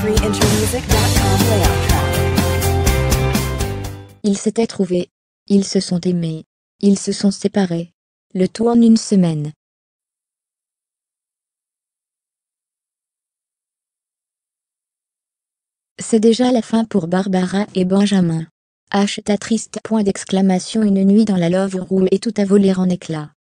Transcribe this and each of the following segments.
countryintermusic.com layout track. Ils s'étaient trouvés. Ils se sont aimés. Ils se sont séparés. Le tout en une semaine. C'est déjà la fin pour Barbara et Benjamin. Ta triste point d'exclamation. Une nuit dans la love room et tout a volé en éclats.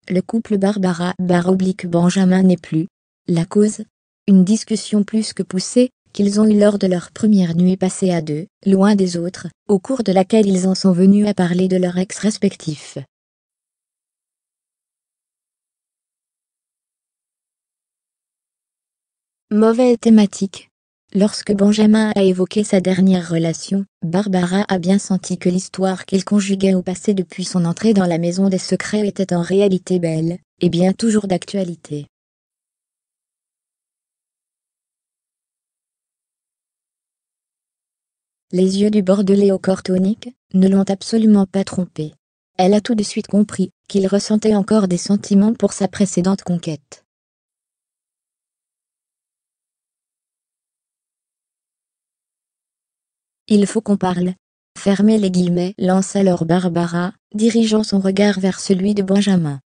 Le couple Barbara/Benjamin n'est plus. La cause? Une discussion plus que poussée, qu'ils ont eue lors de leur première nuit passée à deux, loin des autres, au cours de laquelle ils en sont venus à parler de leurs ex respectifs. Mauvaise thématique. Lorsque Benjamin a évoqué sa dernière relation, Barbara a bien senti que l'histoire qu'il conjuguait au passé depuis son entrée dans la maison des secrets était en réalité belle, et bien toujours d'actualité. Les yeux du Bordelais au corps tonique ne l'ont absolument pas trompée. Elle a tout de suite compris qu'il ressentait encore des sentiments pour sa précédente conquête. Il faut qu'on parle. Fermez les guillemets, lance alors Barbara, dirigeant son regard vers celui de Benjamin.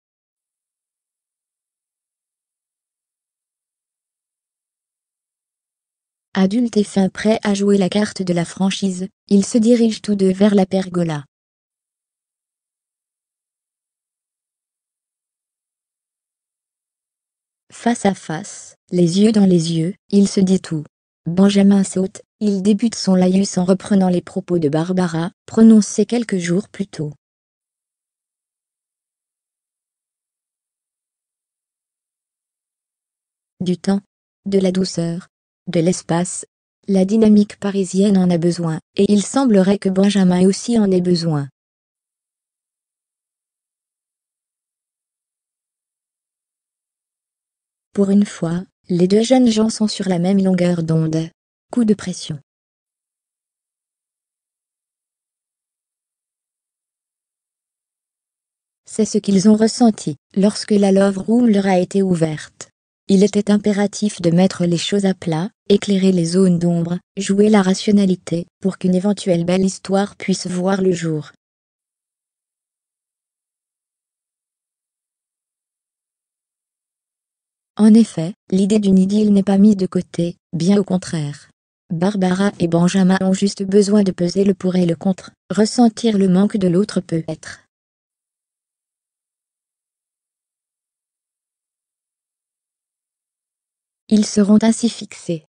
Adulte et fin prêt à jouer la carte de la franchise, ils se dirigent tous deux vers la pergola. Face à face, les yeux dans les yeux, il se dit tout. Benjamin saute, il débute son laïus en reprenant les propos de Barbara, prononcés quelques jours plus tôt. Du temps, de la douceur, de l'espace. La dynamique parisienne en a besoin, et il semblerait que Benjamin aussi en ait besoin. Pour une fois, les deux jeunes gens sont sur la même longueur d'onde. Coup de pression. C'est ce qu'ils ont ressenti lorsque la love room leur a été ouverte. Il était impératif de mettre les choses à plat, éclairer les zones d'ombre, jouer la rationalité pour qu'une éventuelle belle histoire puisse voir le jour. En effet, l'idée d'une idylle n'est pas mise de côté, bien au contraire. Barbara et Benjamin ont juste besoin de peser le pour et le contre, ressentir le manque de l'autre peut-être. Ils seront ainsi fixés,